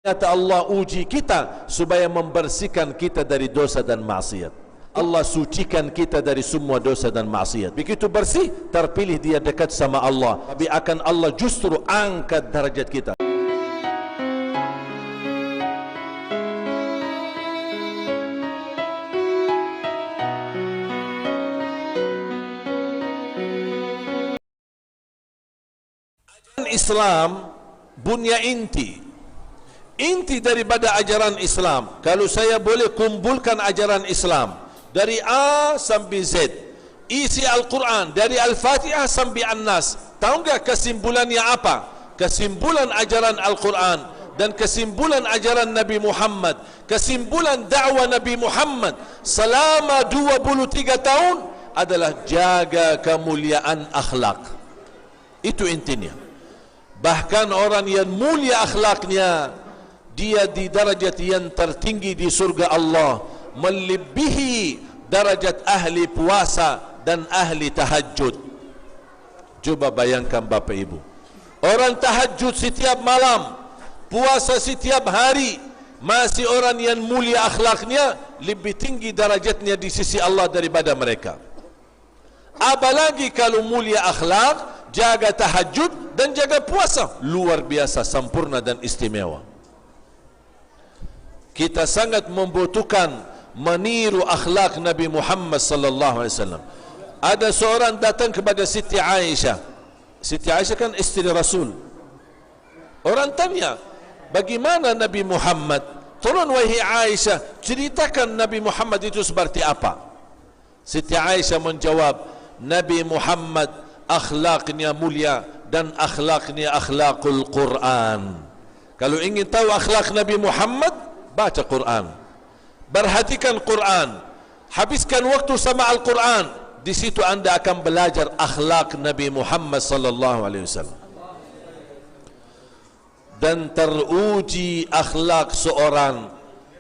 Kata Allah uji kita supaya membersihkan kita dari dosa dan maksiat. Allah sucikan kita dari semua dosa dan maksiat. Begitu bersih, terpilih dia dekat sama Allah. Tapi akan Allah justru angkat derajat kita. Islam bunya inti daripada ajaran Islam. Kalau saya boleh kumpulkan ajaran Islam dari A sampai Z, isi Al-Quran dari Al-Fatihah sampai An-Nas, tahu enggak kesimpulannya apa? Kesimpulan ajaran Al-Quran dan kesimpulan ajaran Nabi Muhammad, kesimpulan dakwah Nabi Muhammad selama 23 tahun adalah jaga kemuliaan akhlak. Itu intinya. Bahkan orang yang mulia akhlaknya, dia di darajat yang tertinggi di surga Allah, melebihi darajat ahli puasa dan ahli tahajud. Coba bayangkan Bapak Ibu, orang tahajud setiap malam, puasa setiap hari, masih orang yang mulia akhlaknya lebih tinggi darajatnya di sisi Allah daripada mereka. Apalagi kalau mulia akhlak, jaga tahajud dan jaga puasa, luar biasa, sempurna dan istimewa. Kita sangat membutuhkan meniru akhlak Nabi Muhammad sallallahu alaihi wasallam. Ada seorang datang kepada Siti Aisyah. Siti Aisyah kan istri Rasul. Orang tanya, bagaimana Nabi Muhammad? Tolong wahai Aisyah, ceritakan Nabi Muhammad itu seperti apa? Siti Aisyah menjawab, Nabi Muhammad akhlaknya mulia dan akhlaknya akhlakul Quran. Kalau ingin tahu akhlak Nabi Muhammad, baca Quran, perhatikan Quran, habiskan waktu sama Al-Quran. Di situ anda akan belajar akhlak Nabi Muhammad sallallahu alaihi wasallam. Dan teruji akhlak seorang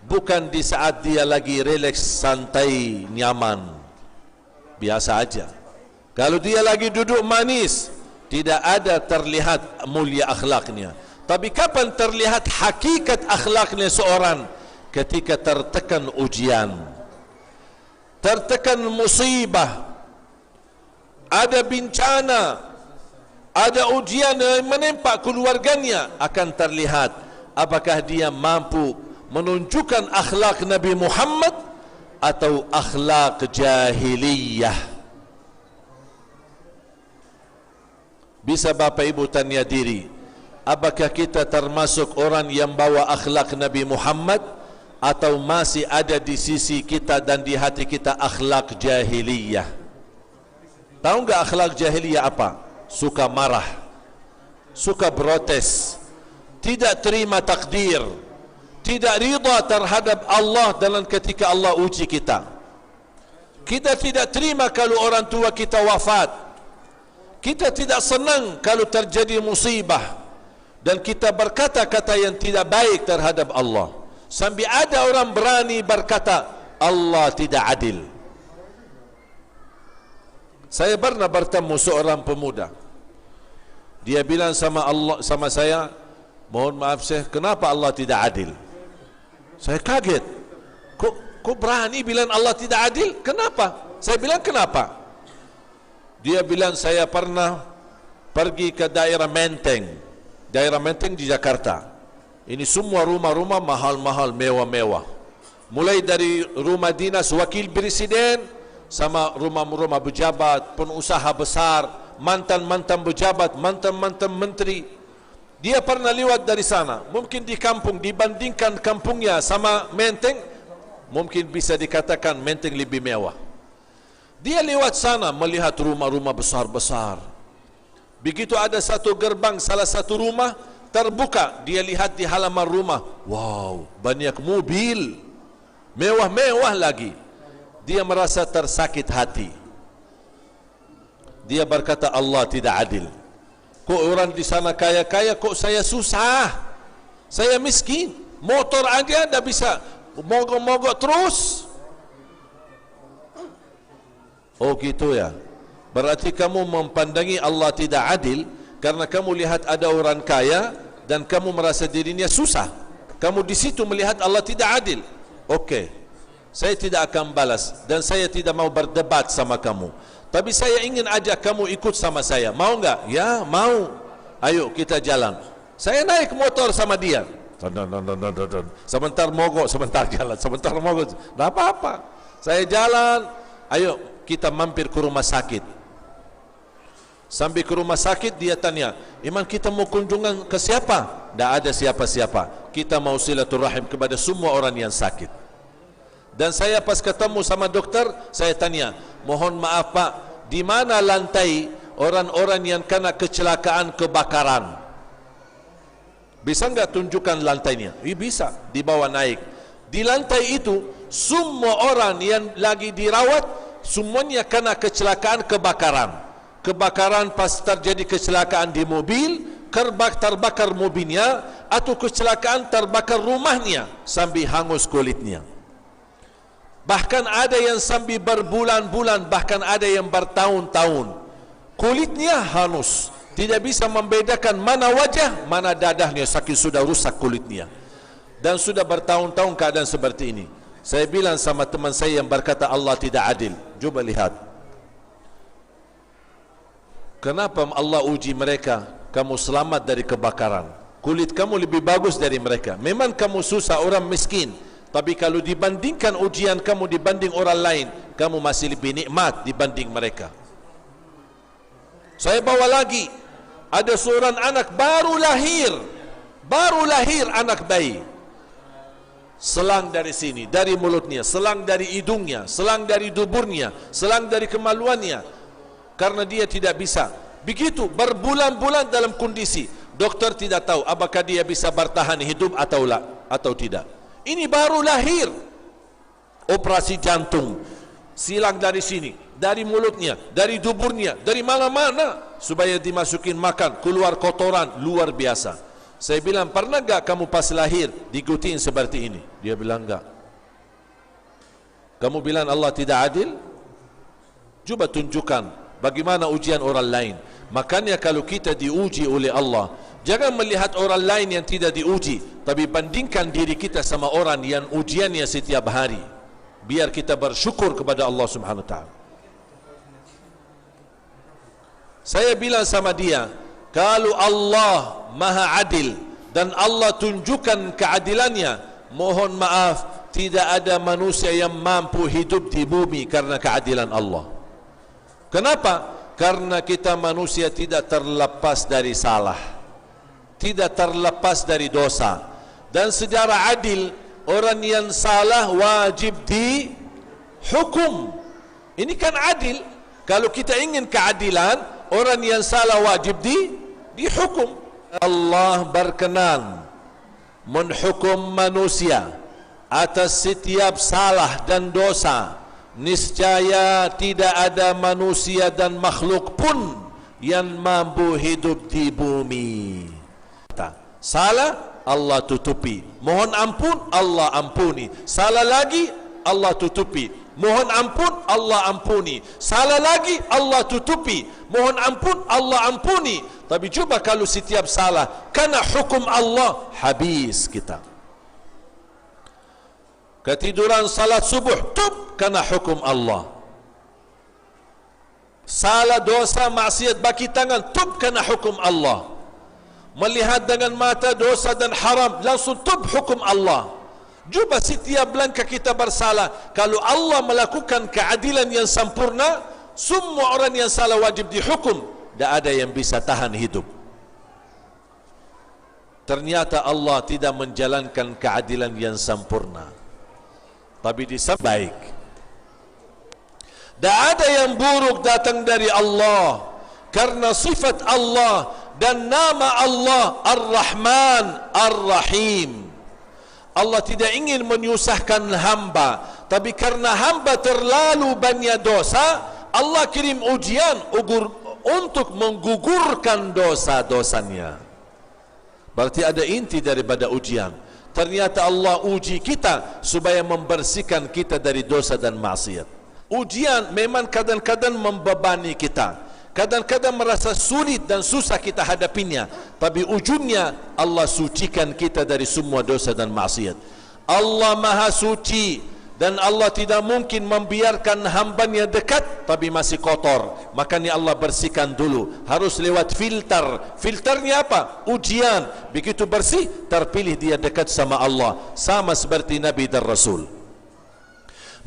bukan di saat dia lagi relax, santai, nyaman, biasa aja. Kalau dia lagi duduk manis, tidak ada terlihat mulia akhlaknya. Tapi kapan terlihat hakikat akhlaknya seorang? Ketika tertekan ujian, tertekan musibah, ada bencana, ada ujian yang menimpa keluarganya, akan terlihat apakah dia mampu menunjukkan akhlak Nabi Muhammad atau akhlak jahiliyah. Bisa Bapak Ibu tanya diri, apakah kita termasuk orang yang bawa akhlak Nabi Muhammad atau masih ada di sisi kita dan di hati kita akhlak jahiliyah? Tahu enggak akhlak jahiliyah apa? Suka marah, suka protes, tidak terima takdir, tidak rida terhadap Allah dalam ketika Allah uji kita. Kita tidak terima kalau orang tua kita wafat. Kita tidak senang kalau terjadi musibah, dan kita berkata-kata yang tidak baik terhadap Allah. Sampai ada orang berani berkata Allah tidak adil. Saya pernah bertemu seorang pemuda. Dia bilang sama saya, mohon maaf Syekh, kenapa Allah tidak adil? Saya kaget. Kok berani bilang Allah tidak adil? Kenapa? Saya bilang kenapa? Dia bilang, saya pernah pergi ke daerah Menteng di Jakarta. Ini semua rumah-rumah mahal-mahal, mewah-mewah. Mulai dari rumah dinas wakil presiden, sama rumah-rumah pejabat, pengusaha besar, mantan-mantan pejabat, mantan-mantan menteri. Dia pernah lewat dari sana. Mungkin di kampung, dibandingkan kampungnya sama Menteng, mungkin bisa dikatakan Menteng lebih mewah. Dia lewat sana melihat rumah-rumah besar-besar. Begitu ada satu gerbang salah satu rumah terbuka, dia lihat di halaman rumah, wow, banyak mobil, mewah-mewah lagi. Dia merasa tersakit hati. Dia berkata Allah tidak adil. Kok orang di sana kaya-kaya, kok saya susah, saya miskin, motor aja tidak bisa, mogok-mogok terus. Oh gitu ya. Berarti kamu mempandangi Allah tidak adil karena kamu lihat ada orang kaya dan kamu merasa dirinya susah. kamu di situ melihat Allah tidak adil. Okey, saya tidak akan balas dan saya tidak mau berdebat sama kamu. Tapi saya ingin ajak kamu ikut sama saya. Mau enggak? Ya, mau. Ayo kita jalan. Saya naik motor sama dia. Sebentar mogok, sebentar jalan, sebentar mogok. Tak apa-apa. Saya jalan. Ayo kita mampir ke rumah sakit. Sampai ke rumah sakit dia tanya, "Iman, kita mau kunjungan ke siapa?" Tak ada siapa-siapa. Kita mau silaturahim kepada semua orang yang sakit. Dan saya pas ketemu sama dokter, saya tanya, "Mohon maaf Pak, di mana lantai orang-orang yang kena kecelakaan kebakaran? Bisa enggak tunjukkan lantainya?" Bisa, dibawa naik. Di lantai itu semua orang yang lagi dirawat semuanya kena kecelakaan kebakaran. Kebakaran pas terjadi kecelakaan di mobil, terbakar mobilnya, atau kecelakaan terbakar rumahnya sampai hangus kulitnya. Bahkan ada yang sampai berbulan-bulan, bahkan ada yang bertahun-tahun. Kulitnya hangus, tidak bisa membedakan mana wajah, mana dadahnya, saking sudah rusak kulitnya. Dan sudah bertahun-tahun keadaan seperti ini. Saya bilang sama teman saya yang berkata Allah tidak adil, coba lihat, kenapa Allah uji mereka? Kamu selamat dari kebakaran, kulit kamu lebih bagus dari mereka. Memang kamu susah, orang miskin, tapi kalau dibandingkan ujian kamu dibanding orang lain, kamu masih lebih nikmat dibanding mereka. Saya bawa lagi, ada seorang anak baru lahir anak bayi. Selang dari sini, dari mulutnya, selang dari hidungnya, selang dari duburnya, selang dari kemaluannya, karena dia tidak bisa. Begitu berbulan-bulan dalam kondisi dokter tidak tahu apakah dia bisa bertahan hidup atau tidak. Ini baru lahir, operasi jantung, silang dari sini, dari mulutnya, dari duburnya, dari mana-mana, supaya dimasukin makan, keluar kotoran luar biasa. Saya bilang, pernah enggak kamu pas lahir diikutin seperti ini? Dia bilang enggak. Kamu bilang Allah tidak adil? Coba tunjukkan bagaimana ujian orang lain. Makanya kalau kita diuji oleh Allah, jangan melihat orang lain yang tidak diuji, tapi bandingkan diri kita sama orang yang ujiannya setiap hari. Biar kita bersyukur kepada Allah Subhanahu wa ta'ala. Saya bilang sama dia, kalau Allah Maha Adil dan Allah tunjukkan keadilannya, mohon maaf, tidak ada manusia yang mampu hidup di bumi karena keadilan Allah. Kenapa? Karena kita manusia tidak terlepas dari salah, tidak terlepas dari dosa. Dan secara adil, orang yang salah wajib dihukum. Ini kan adil. Kalau kita ingin keadilan, orang yang salah wajib dihukum. Allah berkenan menghukum manusia atas setiap salah dan dosa. Niscaya tidak ada manusia dan makhluk pun yang mampu hidup di bumi. Salah, Allah tutupi. Mohon ampun, Allah ampuni. Salah lagi, Allah tutupi. Mohon ampun, Allah ampuni. Salah lagi, Allah tutupi. Mohon ampun, Allah ampuni. Tapi coba kalau setiap salah kena hukum Allah, habis kita. Ketiduran salat subuh, tub, kena hukum Allah. Salah, dosa, maksiat, baki tangan, tub, kena hukum Allah. Melihat dengan mata dosa dan haram, langsung tub, hukum Allah. Cuba setiap langkah kita bersalah. Kalau Allah melakukan keadilan yang sempurna, semua orang yang salah wajib dihukum. Tak ada yang bisa tahan hidup. Ternyata Allah tidak menjalankan keadilan yang sempurna, tapi disebut baik. Tak ada yang buruk datang dari Allah, karena sifat Allah dan nama Allah Ar-Rahman Ar-Rahim. Allah tidak ingin menyusahkan hamba, tapi karena hamba terlalu banyak dosa, Allah kirim ujian untuk menggugurkan dosa-dosanya. Berarti ada inti daripada ujian. Ternyata Allah uji kita supaya membersihkan kita dari dosa dan maksiat. Ujian memang kadang-kadang membebani kita. Kadang-kadang merasa sulit dan susah kita hadapinya, tapi ujungnya Allah sucikan kita dari semua dosa dan maksiat. Allah Maha Suci, dan Allah tidak mungkin membiarkan hambanya dekat tapi masih kotor. Makanya Allah bersihkan dulu, harus lewat filter. Filternya apa? Ujian. Begitu bersih, terpilih dia dekat sama Allah, sama seperti Nabi dan Rasul.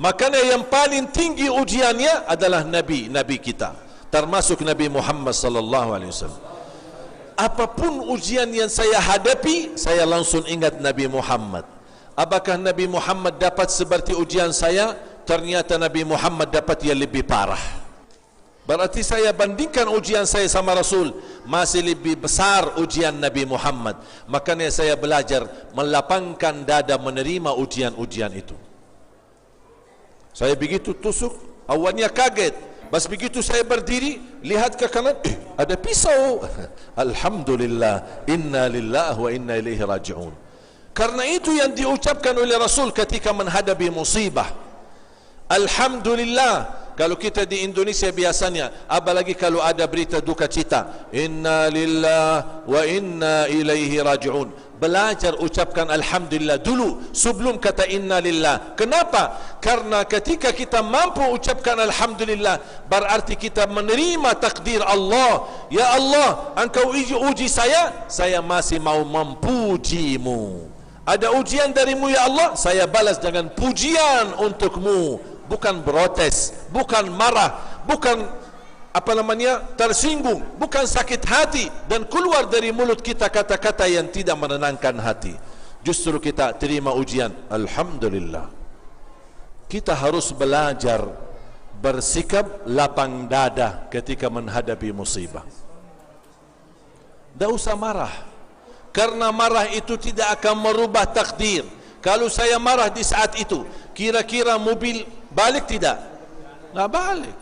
Makanya yang paling tinggi ujiannya adalah Nabi kita, termasuk Nabi Muhammad sallallahu alaihi wasallam. Apapun ujian yang saya hadapi, saya langsung ingat Nabi Muhammad. Apakah Nabi Muhammad dapat seperti ujian saya? Ternyata Nabi Muhammad dapat yang lebih parah. Berarti saya bandingkan ujian saya sama Rasul, masih lebih besar ujian Nabi Muhammad. Makanya saya belajar melapangkan dada menerima ujian-ujian itu. Saya begitu tusuk, awalnya kaget. Pas begitu saya berdiri, lihat ke kanan, ada pisau. Alhamdulillah, inna lillahi wa inna ilaihi raji'un. Karena itu yang diucapkan oleh Rasul ketika menghadapi musibah. Alhamdulillah. Kalau kita di Indonesia biasanya, apalagi kalau ada berita duka cita, inna lillahi wa inna ilaihi raji'un. Belajar ucapkan Alhamdulillah dulu sebelum kata inna lillah. Kenapa? Karena ketika kita mampu ucapkan Alhamdulillah, berarti kita menerima takdir Allah. Ya Allah, Engkau uji saya masih mau memujimu. Ada ujian darimu ya Allah, saya balas dengan pujian untukmu, bukan protes, bukan marah, bukan tersinggung, bukan sakit hati, dan keluar dari mulut kita kata-kata yang tidak menenangkan hati. Justru kita terima ujian, Alhamdulillah. Kita harus belajar bersikap lapang dada ketika menghadapi musibah. Tidak usah marah, karena marah itu tidak akan merubah takdir. Kalau saya marah di saat itu, kira-kira mobil balik tidak? Tidak balik.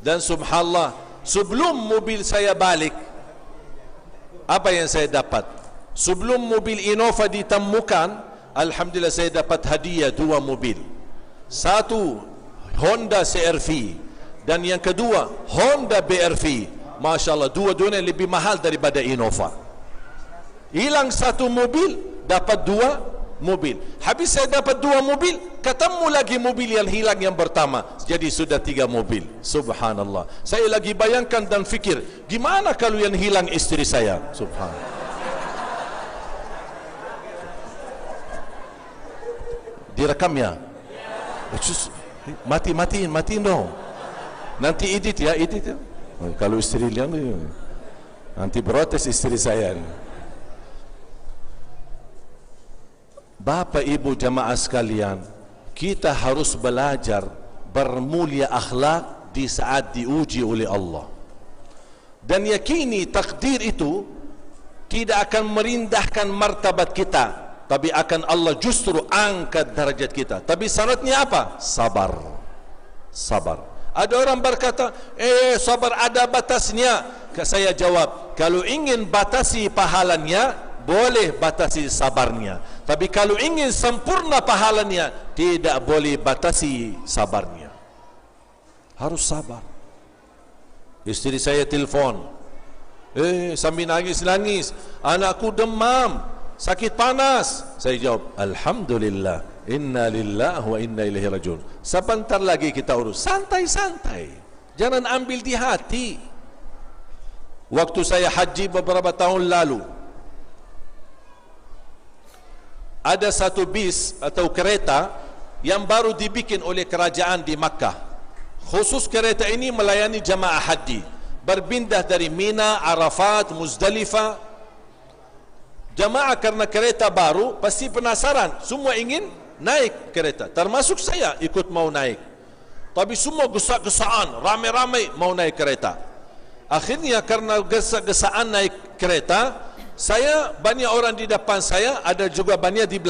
Dan subhanallah, sebelum mobil saya balik, apa yang saya dapat? Sebelum mobil Innova ditemukan, alhamdulillah saya dapat hadiah 2 mobil. Satu Honda CR-V, dan yang kedua Honda BR-V. Masya Allah, dua-duanya lebih mahal daripada Innova. Hilang 1 mobil, dapat 2 mobil. Habis saya dapat 2 mobil, ketemu lagi mobil yang hilang yang pertama, jadi sudah 3 mobil. Subhanallah. Saya lagi bayangkan dan fikir, gimana kalau yang hilang istri saya? Subhanallah. Direkamnya? Matiin dong. Nanti edit ya. Kalau istri lihat, nanti protes istri saya. Bapak ibu jamaah sekalian, kita harus belajar bermulia akhlak di saat diuji oleh Allah, dan yakini takdir itu tidak akan merendahkan martabat kita, tapi akan Allah justru angkat derajat kita. Tapi syaratnya apa? Sabar. Ada orang berkata, sabar ada batasnya. Saya jawab, kalau ingin batasi pahalanya, boleh batasi sabarnya. Tapi kalau ingin sempurna pahalanya, tidak boleh batasi sabarnya. Harus sabar. Istri saya telefon, sambil nangis, anakku demam, sakit panas. Saya jawab, Alhamdulillah, inna lillahi wa inna ilaihi raji'un. Sebentar lagi kita urus. Santai-santai, jangan ambil di hati. Waktu saya haji beberapa tahun lalu, ada satu bis atau kereta yang baru dibikin oleh kerajaan di Makkah. Khusus kereta ini melayani jamaah haji, berpindah dari Mina, Arafat, Muzdalifah. Jamaah karena kereta baru pasti penasaran, semua ingin naik kereta, termasuk saya ikut mau naik. Tapi semua gesak-gesaan, ramai-ramai mau naik kereta. Akhirnya karena gesak-gesaan naik kereta, saya, banyak orang di depan saya, ada juga banyak di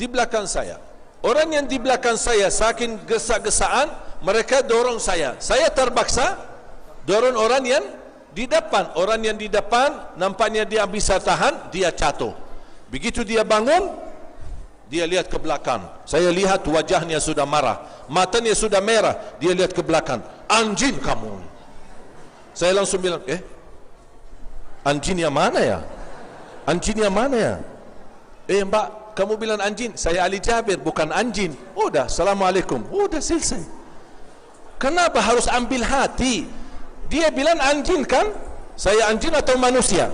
belakang saya. Orang yang di belakang saya saking gesak-gesaan, mereka dorong saya. Saya terpaksa dorong orang yang di depan. Orang yang di depan nampaknya dia bisa tahan, dia jatuh. Begitu dia bangun, dia lihat ke belakang. Saya lihat wajahnya sudah marah, matanya sudah merah. Dia lihat ke belakang, anjing kamu. Saya langsung bilang, anjing yang mana ya? Anjing yang mana ya? Mbak, kamu bilang anjing, saya Ali Jabir, bukan anjing. Udah, Assalamualaikum. Udah selesai. Kenapa harus ambil hati? Dia bilang anjing kan? Saya anjing atau manusia?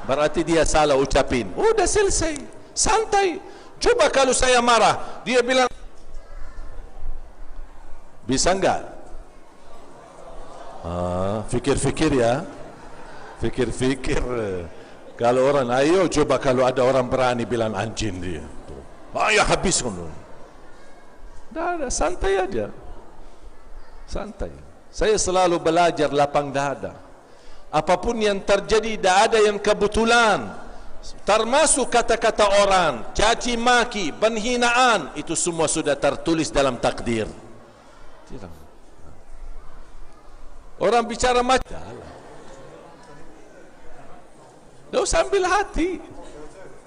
Berarti dia salah ucapin. Udah selesai. Santai. Coba kalau saya marah, dia bilang, bisa enggak? Fikir-fikir ya. Fikir-fikir. Kalau orang, ayo coba kalau ada orang berani bilang anjing dia. Ayo habis. Dah, santai aja. Santai. Saya selalu belajar lapang dada. Apapun yang terjadi, tidak ada yang kebetulan. Termasuk kata-kata orang, caci maki, penghinaan, itu semua sudah tertulis dalam takdir. Tidak. Orang bicara macam, tidak usah ambil hati,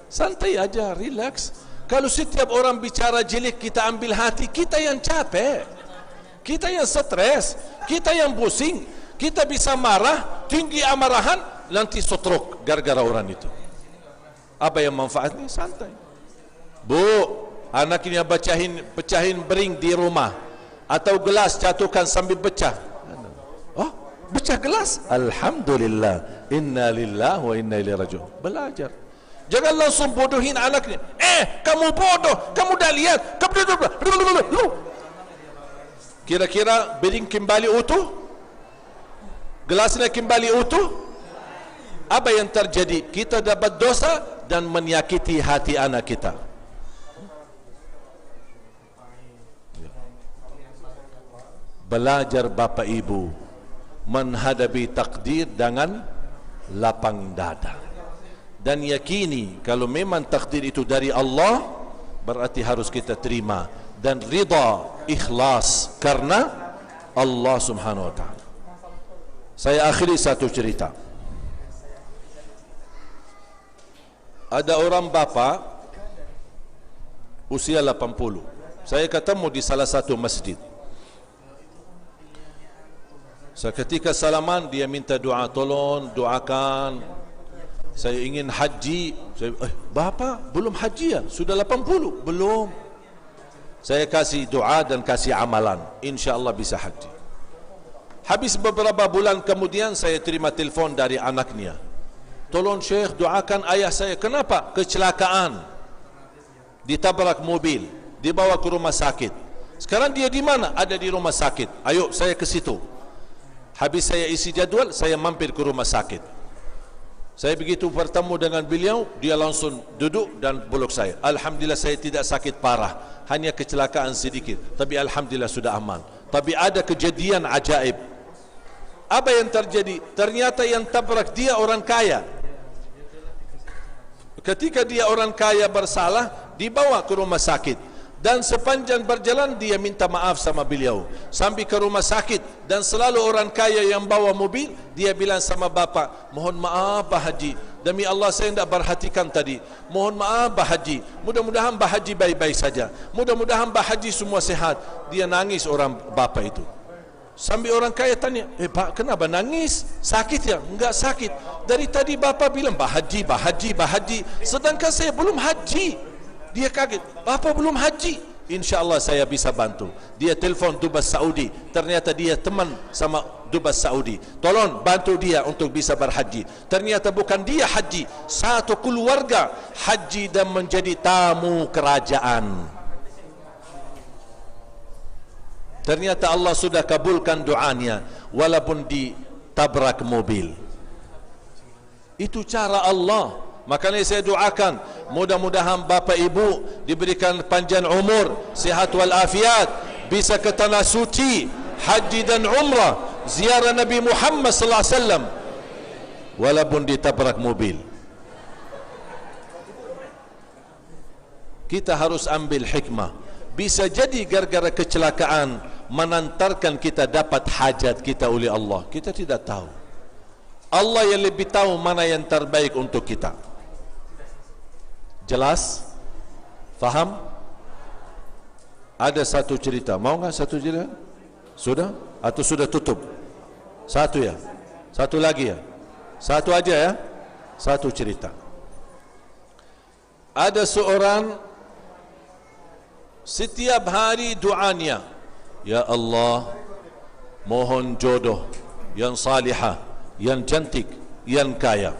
santai aja, relax. Kalau setiap orang bicara jelek kita ambil hati, kita yang capek, kita yang stres, kita yang pusing, kita bisa marah, tinggi amarahan, nanti stroke gara-gara orang itu. Apa yang manfaatnya? Santai. Bu, anaknya pecahin bering di rumah, atau gelas jatuhkan sambil pecah. Oh, pecah gelas? Alhamdulillah, inna lillahi wa inna ilaihi raji'un. Belajar. Jangan langsung bodohin anaknya. Kamu bodoh, kamu dah lihat. Kira-kira bering kembali utuh? Gelasnya kembali utuh? Apa yang terjadi? Kita dapat dosa dan menyakiti hati anak kita. Belajar Bapak Ibu menghadapi takdir dengan lapang dada, dan yakini kalau memang takdir itu dari Allah, berarti harus kita terima dan ridha, ikhlas karena Allah Subhanahu wa taala. Saya akhiri satu cerita. Ada orang bapa usia 80. Saya ketemu di salah satu masjid. Seketika salaman dia minta doa, tolong doakan, saya ingin haji. Saya, bapa belum haji ya? Sudah 80? Belum. Saya kasih doa dan kasih amalan, insya-Allah bisa haji. Habis beberapa bulan kemudian saya terima telepon dari anaknya. Tolong Syekh doakan ayah saya. Kenapa? Kecelakaan, ditabrak mobil, dibawa ke rumah sakit. Sekarang dia di mana? Ada di rumah sakit. Ayo saya ke situ. Habis saya isi jadwal, saya mampir ke rumah sakit. Saya begitu bertemu dengan beliau, dia langsung duduk dan peluk saya. Alhamdulillah saya tidak sakit parah, hanya kecelakaan sedikit, tapi alhamdulillah sudah aman. Tapi ada kejadian ajaib. Apa yang terjadi? Ternyata yang tabrak dia orang kaya. Ketika dia orang kaya bersalah, dibawa ke rumah sakit, dan sepanjang berjalan dia minta maaf sama beliau sampai ke rumah sakit. Dan selalu orang kaya yang bawa mobil, dia bilang sama bapa, mohon maaf Pak Haji, demi Allah saya tidak perhatikan tadi, mohon maaf Pak Haji, mudah-mudahan Pak Haji baik-baik saja, mudah-mudahan Pak Haji semua sehat. Dia nangis orang bapa itu. Sampai orang kaya tanya, Pak kenapa nangis? Sakit ya? Enggak sakit. Dari tadi Bapak bilang Pak Haji, Pak Haji, Pak Haji, sedangkan saya belum haji. Dia kaget, Bapak belum haji? InsyaAllah saya bisa bantu. Dia telefon Dubas Saudi, ternyata dia teman sama Dubas Saudi. Tolong bantu dia untuk bisa berhaji. Ternyata bukan dia haji, satu keluarga haji dan menjadi tamu kerajaan. Ternyata Allah sudah kabulkan doanya walaupun ditabrak mobil. Itu cara Allah. Makanya saya doakan, mudah-mudahan Bapak Ibu diberikan panjang umur, sihat wal afiat, bisa ke tanah suci, haji dan umrah, ziarah Nabi Muhammad sallallahu alaihi wasallam walaupun ditabrak mobil. Kita harus ambil hikmah. Bisa jadi gara-gara kecelakaan menantarkan kita dapat hajat kita oleh Allah. Kita tidak tahu. Allah yang lebih tahu mana yang terbaik untuk kita. Jelas? Faham? Ada satu cerita. Mau enggak satu cerita? Sudah? Atau sudah tutup? Satu ya? Satu lagi ya. Satu aja ya. Satu cerita. Ada seorang setiap hari doanya, ya Allah, mohon jodoh yang salihah, yang cantik, yang kaya.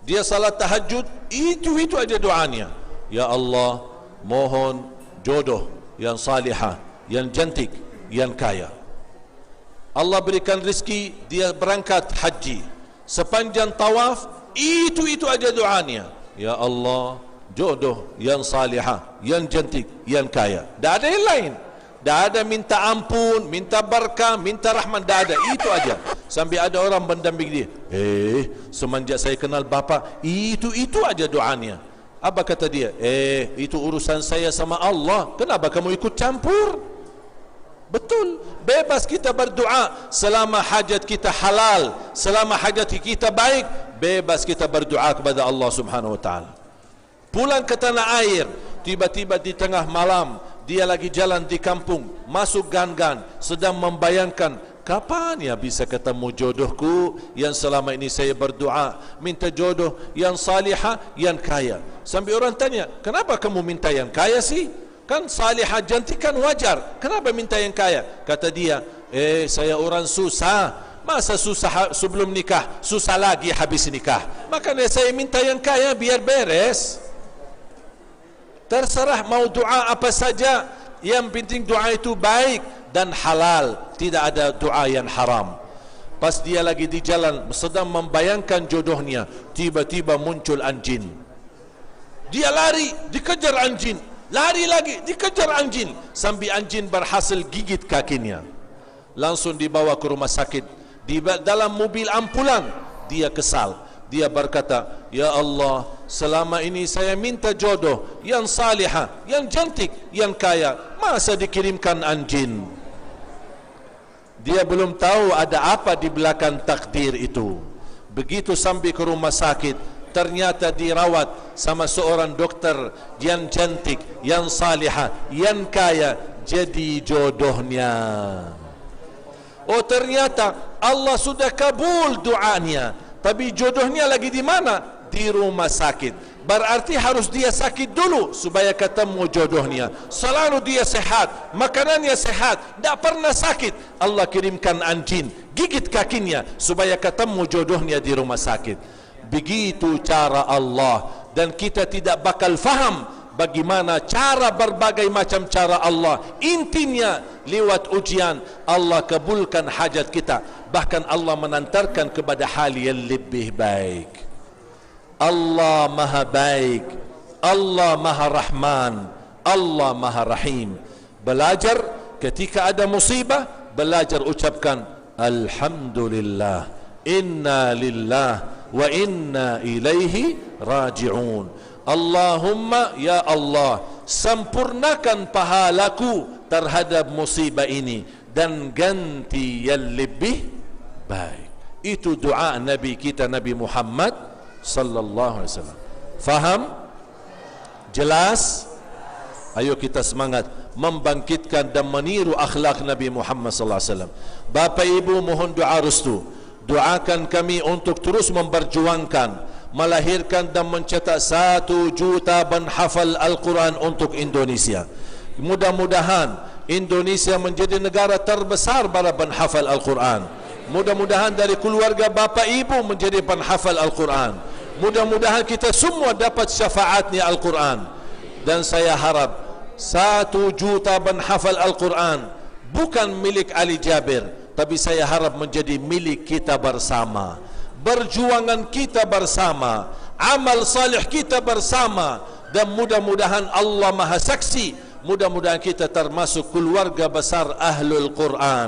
Dia salat tahajud, itu aja doanya. Ya Allah, mohon jodoh yang salihah, yang cantik, yang kaya. Allah berikan rezeki, dia berangkat haji. Sepanjang tawaf, itu aja doanya. Ya Allah, jodoh yang salihah, yang cantik, yang kaya. Tak ada yang lain. Tak ada minta ampun, minta berkah, minta rahmat, tak ada. Itu aja. Sampai ada orang mendamping dia. Semenjak saya kenal bapa, itu aja doanya. Apa kata dia? Itu urusan saya sama Allah. Kenapa kamu ikut campur? Betul. Bebas kita berdoa selama hajat kita halal, selama hajat kita baik. Bebas kita berdoa kepada Allah Subhanahu wa taala. Pulang ke tanah air, tiba-tiba di tengah malam dia lagi jalan di kampung, masuk gang-gang, sedang membayangkan, kapan ya bisa ketemu jodohku yang selama ini saya berdoa, minta jodoh yang salihah, yang kaya. Sampai orang tanya, kenapa kamu minta yang kaya sih? Kan salihah cantik kan wajar, kenapa minta yang kaya? Kata dia, saya orang susah. Masa susah sebelum nikah, susah lagi habis nikah. Makanya saya minta yang kaya biar beres. Terserah mau doa apa saja, yang penting doa itu baik dan halal, tidak ada doa yang haram. Pas dia lagi di jalan sedang membayangkan jodohnya, tiba-tiba muncul anjing. Dia lari, dikejar anjing, lari lagi, dikejar anjing, sampai anjing berhasil gigit kakinya. Langsung dibawa ke rumah sakit. Di dalam mobil ambulan dia kesal. Dia berkata, ya Allah, selama ini saya minta jodoh yang salihah, yang cantik, yang kaya, masa dikirimkan anjing? Dia belum tahu ada apa di belakang takdir itu. Begitu sampai ke rumah sakit, ternyata dirawat sama seorang dokter yang cantik, yang salihah, yang kaya, jadi jodohnya. Oh, ternyata Allah sudah kabul doanya, tapi jodohnya lagi di mana? Di rumah sakit. Berarti harus dia sakit dulu supaya ketemu jodohnya. Selalu dia sehat, makanannya sehat, tak pernah sakit. Allah kirimkan anjing, gigit kakinya supaya ketemu jodohnya di rumah sakit. Begitu cara Allah, dan kita tidak bakal faham bagaimana cara berbagai macam cara Allah. Intinya lewat ujian Allah kabulkan hajat kita. Bahkan Allah menantarkan kepada hal yang lebih baik. Allah Maha Baik, Allah Maha Rahman, Allah Maha Rahim. Belajar ketika ada musibah, belajar ucapkan Alhamdulillah, Inna lillah wa inna ilaihi raji'un. Allahumma ya Allah, sempurnakan pahalaku terhadap musibah ini dan ganti yang lebih baik. Itu doa Nabi kita, Nabi Muhammad sallallahu alaihi wasallam. Faham? Jelas? Ayo kita semangat membangkitkan dan meniru akhlak Nabi Muhammad sallallahu alaihi wasallam. Bapak Ibu mohon doa restu. Doakan kami untuk terus memperjuangkan, melahirkan dan mencetak 1 juta penghafal Al-Quran untuk Indonesia. Mudah-mudahan Indonesia menjadi negara terbesar para penghafal Al-Quran. Mudah-mudahan dari keluarga bapa ibu menjadi penghafal Al-Quran. Mudah-mudahan kita semua dapat syafaatnya Al-Quran. Dan saya harap 1 juta penghafal Al-Quran bukan milik Ali Jabir, tapi saya harap menjadi milik kita bersama. Perjuangan kita bersama, amal salih kita bersama, dan mudah-mudahan Allah Maha Saksi, mudah-mudahan kita termasuk keluarga besar Ahlul Quran.